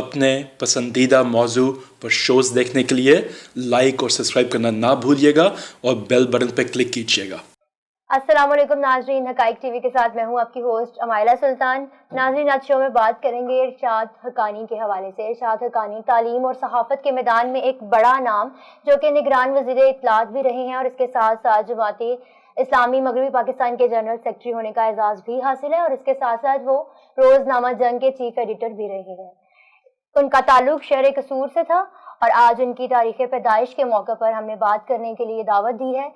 अपने पसंदीदा मौजू पर शोज़ देखने के लिए लाइक और सब्सक्राइब करना ना भूलिएगा और बेल बटन पर क्लिक कीजिएगा। अस्सलाम वालेकुम नाजरीन, हकाइक टीवी के साथ मैं हूं आपकी होस्ट अमाइला सुल्तान। नाजरीन, आज शो में बात करेंगे इरशाद हक्कानी के हवाले से। इरशाद हक्कानी तालीम और सहाफ़त के मैदान में एक बड़ा नाम, जो कि निगरान वज़ीर इत्तलात भी रहे हैं और इसके साथ साथ जमाती इस्लामी मगरबी पाकिस्तान के जनरल सेक्रेटरी होने का एजाज़ भी हासिल है और इसके साथ साथ वो रोज़नामा जंग के चीफ एडिटर भी रहे हैं। उनका ताल्लुक शहर कसूर से था और आज उनकी तारीख़ पैदाइश के मौके पर हमने बात करने के लिए दावत दी है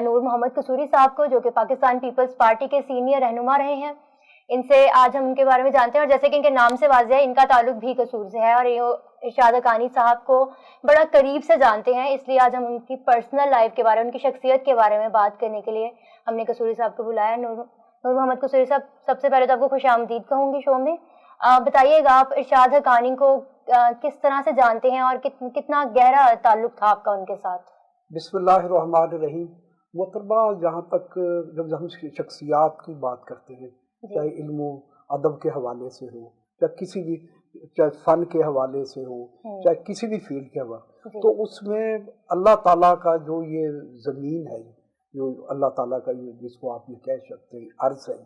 नूर मोहम्मद कसूरी साहब को, जो कि पाकिस्तान पीपल्स पार्टी के सीनियर रहनुमा रहे हैं। इनसे आज हम उनके बारे में जानते हैं और जैसे कि इनके नाम से वाज़ेह है, इनका ताल्लुक भी कसूर से है और ये इरशाद हक्कानी साहब को बड़ा करीब से जानते हैं, इसलिए आज हम उनकी पर्सनल लाइफ के बारे में, उनकी शख्सियत के बारे में बात करने के लिए हमने कसूरी साहब को बुलाया। नूर मोहम्मद कसूरी साहब, सबसे पहले तो आपको खुशामदीद कहूँगी शो में। बताइएगा, आप इरशाद हक्कानी को किस तरह से जानते हैं और कितना गहरा ताल्लुक था आपका उनके साथ? बिस्मिल्लाहिर्रहमानिर्रहीम। मोहतरमा, जहाँ तक जब हम शख्सियात की बात करते हैं, चाहे इल्म अदब के हवाले से हो, या किसी भी, चाहे फ़न के हवाले से हो, चाहे किसी भी फील्ड के हवाले, तो उसमें अल्लाह ताला का जो ये ज़मीन है, जो अल्लाह ताला का ये, जिसको आप ये कह सकते हैं अर्ज़ है,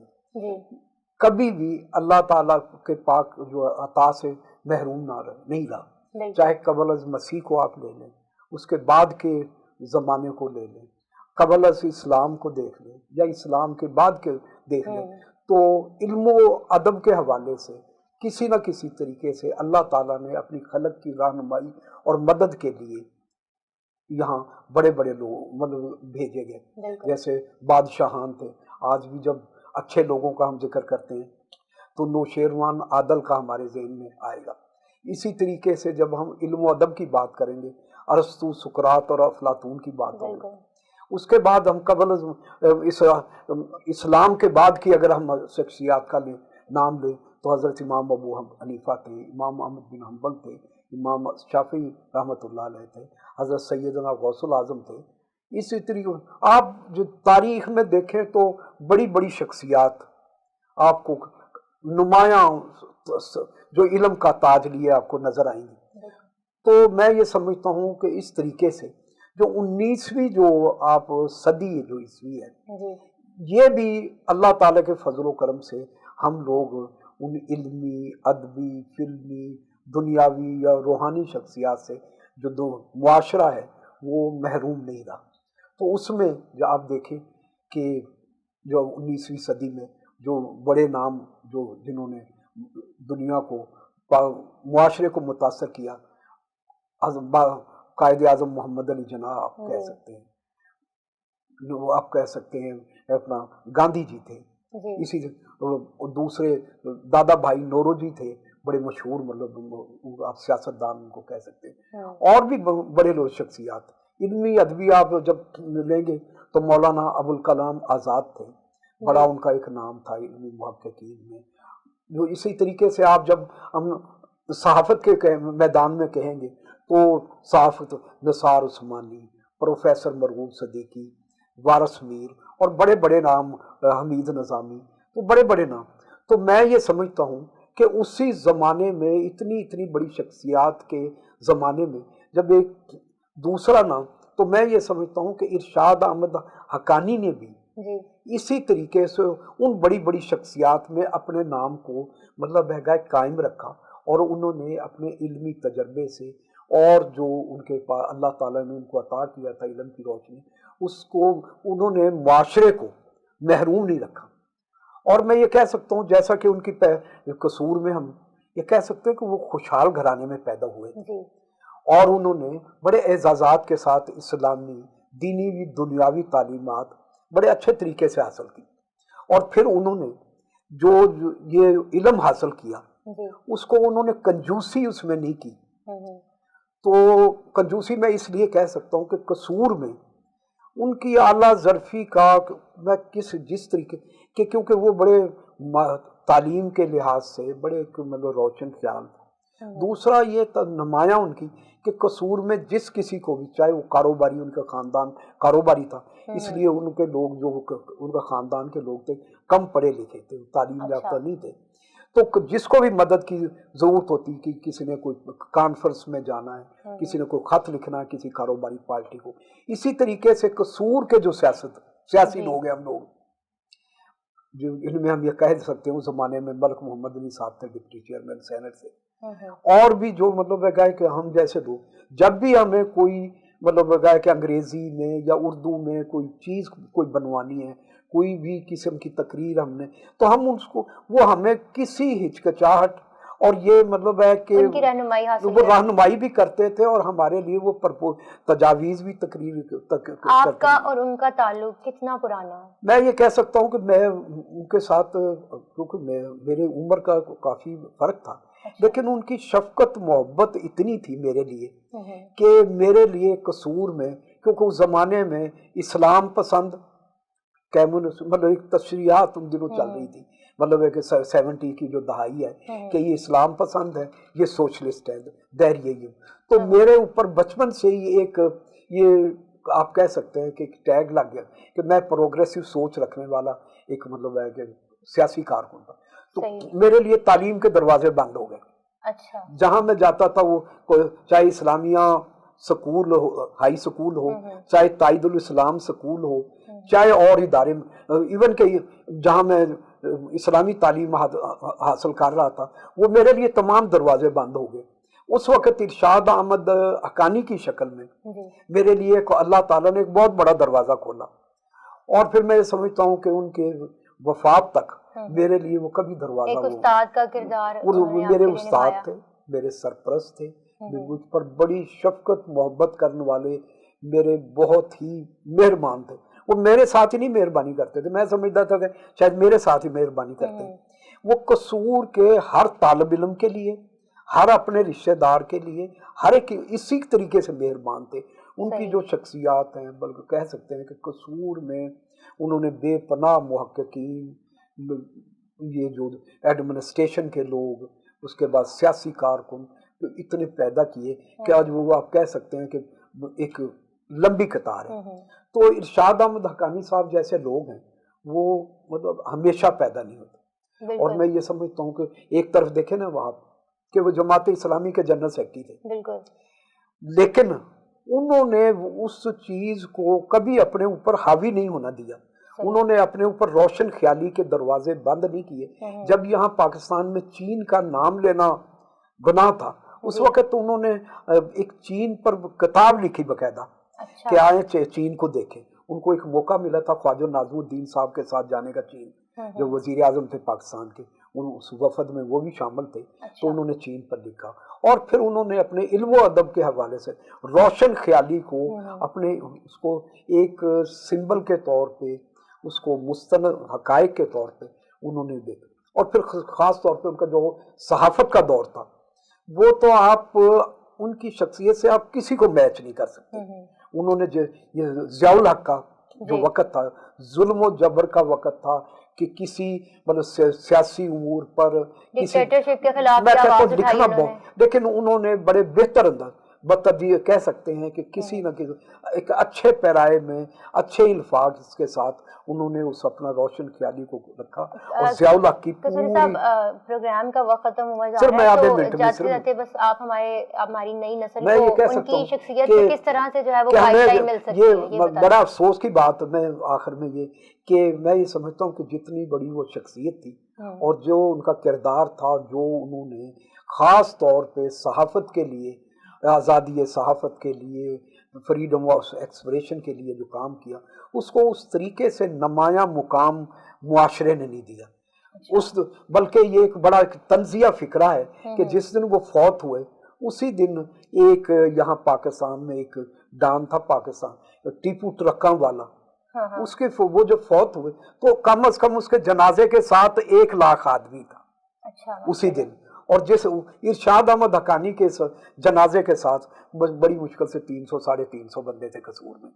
कभी भी अल्लाह ताला के पाक जो अता से महरूम नहीं रहा। चाहे कबल अज़ मसीह को आप ले लें, उसके बाद के ज़माने को ले लें, कबल अज़ इस्लाम को देख लें, या इस्लाम के बाद के देख लें, तो इल्म अदब के हवाले से किसी न किसी तरीके से अल्लाह ताला ने अपनी खलक की रहनुमाई और मदद के लिए यहाँ बड़े बड़े लोग मतलब भेजे गए। जैसे बादशाहान थे। आज भी जब अच्छे लोगों का हम जिक्र करते हैं तो नौशेरवान आदल का हमारे ज़हन में आएगा। इसी तरीके से जब हम इल्म अदब की बात करेंगे, अरस्तु, सुकरात और अफलातून की बात होगी। उसके बाद हम कबल इस्लाम के बाद की अगर हम शख्सियात का नाम लें तो हज़रत इमाम अबू हनीफा थे, इमाम अहमद बिन हम्बल थे, इमाम शाफी रहमतुल्लाह अलैह थे, हज़रत सैयदना गौसुल आज़म थे। इसी तरीके आप जो तारीख़ में देखें तो बड़ी बड़ी शख्सियात आपको नुमायाँ जो इल्म का ताज लिए आपको नज़र आएंगी। तो मैं ये समझता हूँ कि इस तरीके से जो 19वीं जो आप सदी जो ईस्वी है, ये भी अल्लाह ताला के फजल व करम से हम लोग उन इल्मी, अदबी, फिल्मी, दुनियावी या रूहानी शख्सियात से जो दो मुआशरा है वो महरूम नहीं रहा। तो उसमें जो आप देखें कि जो 19वीं सदी में जो बड़े नाम जो जिन्होंने दुनिया को, मुआशरे को मुतासर किया, कायद आज़म मोहम्मद अली जिन्ना आप कह सकते हैं, आप कह सकते हैं अपना गांधी जी थे। इसी दूसरे दादा भाई नौरोजी थे, बड़े मशहूर, मतलब आप सियासतदान उनको कह सकते हैं। और भी बड़े लोग शख्सियात इल्मी अदबी आप जब लेंगे तो मौलाना अबुल कलाम आज़ाद थे, बड़ा उनका एक नाम था इल्मी मुहक्किकीन में। जो इसी तरीके से आप जब हम सहाफ़त के मैदान में कहेंगे तो सहाफ़त निसार उस्मानी, प्रोफेसर मरगूब सदीकी, वारस मीर और बड़े बड़े नाम, हमीद नज़ामी, तो बड़े बड़े नाम। तो मैं ये समझता हूँ कि उसी ज़माने में इतनी बड़ी शख्सियात के ज़माने में जब एक दूसरा नाम, तो मैं ये समझता हूँ कि इरशाद अहमद हक्कानी ने भी इसी तरीके से उन बड़ी बड़ी शख्सियात में अपने नाम को मतलब है कायम रखा और उन्होंने अपने इल्मी तजर्बे से और जो उनके पास अल्लाह ताला ने उनको अता किया था इल्म की रोशनी, उसको उन्होंने मुआशरे को महरूम नहीं रखा। और मैं ये कह सकता हूँ जैसा कि उनकी कसूर में हम ये कह सकते हैं कि वो खुशहाल घराने में पैदा हुए और उन्होंने बड़े एजाज़ात के साथ इस्लामी, दीनी भी दुनियावी तालीमात बड़े अच्छे तरीके से हासिल की। और फिर उन्होंने जो ये इल्म हासिल किया उसको उन्होंने कंजूसी उसमें नहीं की। तो कंजूसी मैं इसलिए कह सकता हूँ कि कसूर में उनकी आला ज़रफ़ी का मैं जिस तरीके के, क्योंकि वो बड़े तालीम के लिहाज से बड़े मतलब रोशन ख्याल था। दूसरा ये नुमाया उनकी कि कसूर में जिस किसी को भी, चाहे वो कारोबारी, उनका ख़ानदान कारोबारी था, इसलिए उनके लोग जो उनका ख़ानदान के लोग थे कम पढ़े लिखे थे, तालीम याफ्ता नहीं थे, تو جس کو بھی مدد کی ضرورت ہوتی کہ کسی نے کوئی کانفرنس میں جانا ہے، کسی نے کوئی خط لکھنا ہے کسی کاروباری پارٹی کو، اسی طریقے سے قصور کے جو سیاسی لوگ ہیں ہم لوگ، جو ان میں ہم یہ کہہ سکتے ہیں اس زمانے میں ملک محمد علی صاحب تھے ڈپٹی چیئرمین سینٹ سے، اور بھی جو مطلب ہے کہ ہم جیسے لوگ جب بھی ہمیں کوئی مطلب ہے کہ انگریزی میں یا اردو میں کوئی چیز کوئی بنوانی ہے، کوئی بھی قسم کی تقریر ہم نے، تو ہم اس کو وہ ہمیں کسی ہچکچاہٹ اور یہ مطلب ہے کہ ان کی رہنمائی حاصل وہ رہنمائی بھی کرتے تھے اور ہمارے لیے وہ تجاویز بھی آپ کا اور ان کا تعلق کتنا پرانا ہے؟ میں یہ کہہ سکتا ہوں کہ میں ان کے ساتھ، کیونکہ میرے عمر کا کافی فرق تھا، لیکن ان کی شفقت محبت اتنی تھی میرے لیے کہ میرے لیے قصور میں، کیونکہ اس زمانے میں اسلام پسند مطلب ایک تشریحات ان دنوں چل رہی تھی، مطلب ہے کہ 70 کی جو دہائی ہے کہ یہ اسلام پسند ہے، یہ سوشلسٹ ہے، دہریے یہ، تو میرے اوپر بچپن سے ہی ایک یہ آپ کہہ سکتے ہیں کہ ایک ٹیگ لگ گیا کہ میں پروگریسو سوچ رکھنے والا ایک مطلب ہے کہ سیاسی کارکن تھا، تو میرے لیے تعلیم کے دروازے بند ہو گئے۔ اچھا، جہاں میں جاتا تھا وہ چاہے اسلامیہ سکول ہو، ہائی سکول ہو، چاہے تائید الاسلام سکول ہو، چاہے اور ادارے، ایون کہ جہاں میں اسلامی تعلیم حاصل کر رہا تھا، وہ میرے لیے تمام دروازے بند ہو گئے۔ اس وقت ارشاد احمد حقانی کی شکل میں میرے لیے اللہ تعالیٰ نے ایک بہت بڑا دروازہ کھولا، اور پھر میں سمجھتا ہوں کہ ان کے وفات تک میرے لیے وہ کبھی دروازہ، ایک استاد کا کردار میرے استاد تھے، میرے سرپرست تھے، مجھ پر بڑی شفقت محبت کرنے والے، میرے بہت ہی مہربان تھے۔ وہ میرے ساتھ ہی نہیں مہربانی کرتے تھے، میں سمجھتا تھا کہ شاید میرے ساتھ ہی مہربانی کرتے ہیں، وہ قصور کے ہر طالب علم کے لیے، ہر اپنے رشتہ دار کے لیے، ہر ایک اسی طریقے سے مہربان تھے۔ ان کی جو شخصیات ہیں، بلکہ کہہ سکتے ہیں کہ قصور میں انہوں نے بے پناہ محققین، یہ جو ایڈمنسٹریشن کے لوگ، اس کے بعد سیاسی کارکن اتنے پیدا کیے کہ آج وہ آپ کہہ سکتے ہیں کہ ایک لمبی قطار ہے۔ تو ارشاد احمد حقانی صاحب جیسے لوگ ہیں وہ مطلب ہمیشہ پیدا نہیں ہوتے، اور میں یہ سمجھتا ہوں کہ ایک طرف دیکھیں نا وہاں کہ وہ جماعت اسلامی کے جنرل سیکرٹری تھے، لیکن انہوں نے اس چیز کو کبھی اپنے اوپر حاوی نہیں ہونا دیا، انہوں نے اپنے اوپر روشن خیالی کے دروازے بند نہیں کیے۔ جب یہاں پاکستان میں چین کا نام لینا گناہ تھا، اس وقت انہوں نے ایک چین پر کتاب لکھی باقاعدہ کہ آئیں چین کو دیکھیں۔ ان کو ایک موقع ملا تھا خواجہ ناظم الدین صاحب کے ساتھ جانے کا چین، جو وزیر اعظم تھے پاکستان کے، اس وفد میں وہ بھی شامل تھے، تو انہوں نے چین پر لکھا، اور پھر انہوں نے اپنے علم و ادب کے حوالے سے روشن خیالی کو اپنے اس کو ایک سمبل کے طور پہ، اس کو مستند حقائق کے طور پہ انہوں نے دیکھا۔ اور پھر خاص طور پہ ان کا جو صحافت کا دور تھا، وہ تو آپ ان کی شخصیت سے آپ کسی کو میچ نہیں کر سکتے۔ انہوں نے یہ ضیاء الحق کا جو وقت تھا، ظلم و جبر کا وقت تھا کہ کسی مطلب سیاسی امور پر ڈکٹیٹرشپ کے خلاف لکھنا بہت، لیکن انہوں نے بڑے بہتر انداز بتدبیر کہہ سکتے ہیں کہ کسی نہ کسی ایک اچھے پیرائے میں اچھے الفاظ کے ساتھ انہوں نے اس اپنا روشن خیالی کو رکھا۔ اور ضیاء الحق کی پروگرام کا وقت ختم ہوا جا رہا ہے، تو جاتے جاتے بس آپ ہماری نئی نسل کو ان کی شخصیت کو کس طرح سے جو ہے وہ گائیڈ لائن مل سکتی ہے؟ یہ بڑا افسوس کی بات میں آخر میں یہ کہ میں یہ سمجھتا ہوں کہ جتنی بڑی وہ شخصیت تھی اور جو ان کا کردار تھا، جو انہوں نے خاص طور پہ صحافت کے لیے، آزادی صحافت کے لیے، فریڈم آف ایکسپریشن کے لیے جو کام کیا، اس کو اس طریقے سے نمایاں مقام معاشرے نے نہیں دیا۔ بلکہ یہ ایک بڑا تنزیہ فکرہ ہے کہ جس دن وہ فوت ہوئے اسی دن ایک یہاں پاکستان میں ایک ڈان تھا پاکستان، ٹیپو ٹرکاں والا، اس کے وہ جو فوت ہوئے تو کم از کم اس کے جنازے کے ساتھ 1 لاکھ آدمی تھا اسی دن، اور جس ارشاد احمد حقانی کے جنازے کے ساتھ بڑی مشکل سے 300-350 بندے تھے قصور میں۔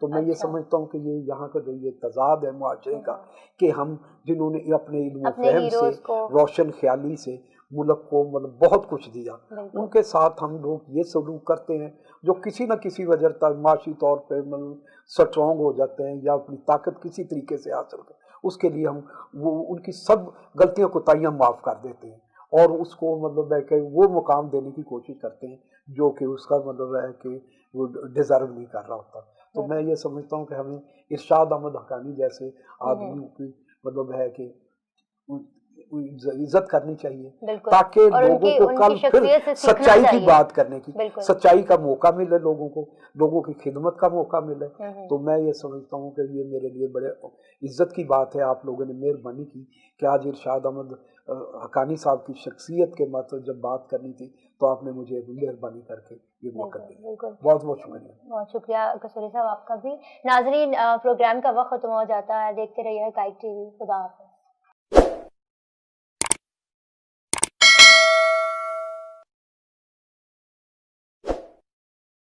تو میں یہ سمجھتا ہوں کہ یہ یہاں کا جو یہ تضاد ہے معاشرے کا کہ ہم جنہوں نے اپنے علم و فہم سے، روشن خیالی سے ملک کو مطلب بہت کچھ دیا، ان کے ساتھ ہم لوگ یہ سلوک کرتے ہیں جو کسی نہ کسی وجہ تک معاشی طور پہ مطلب سٹرونگ ہو جاتے ہیں یا اپنی طاقت کسی طریقے سے حاصل کرتے ہیں، उसके लिए हम वो उनकी सब गलतियों कोताहियां माफ़ कर देते हैं और उसको मतलब है कि वो मुकाम देने की कोशिश करते हैं जो कि उसका मतलब है कि वो डिज़र्व नहीं कर रहा होता। तो मैं ये समझता हूँ कि हमें इरशाद अहमद हक़ानी जैसे आदमियों की मतलब है कि इज्जत करनी चाहिए ताकि लोगों को कल फिर सच्चाई की बात करने की, सच्चाई का मौका मिले, लोगों की खिदमत का मौका मिले। तो मैं ये समझता हूँ कि ये मेरे लिए बड़े इज्जत की बात है, आप लोगों ने मेहरबानी की कि आज इरशाद अहमद हक़ानी साहब की शख्सियत के मतलब जब बात करनी थी तो आपने मुझे मेहरबानी करके ये मौका दिया। बहुत बहुत शुक्रिया। बहुत शुक्रिया कसूरी साहब आपका भी। नाज़रीन, प्रोग्राम का वक्त खत्म हो जाता है, देखते रहिए हक़ाइक़ टीवी। खुदा हाफ़िज़।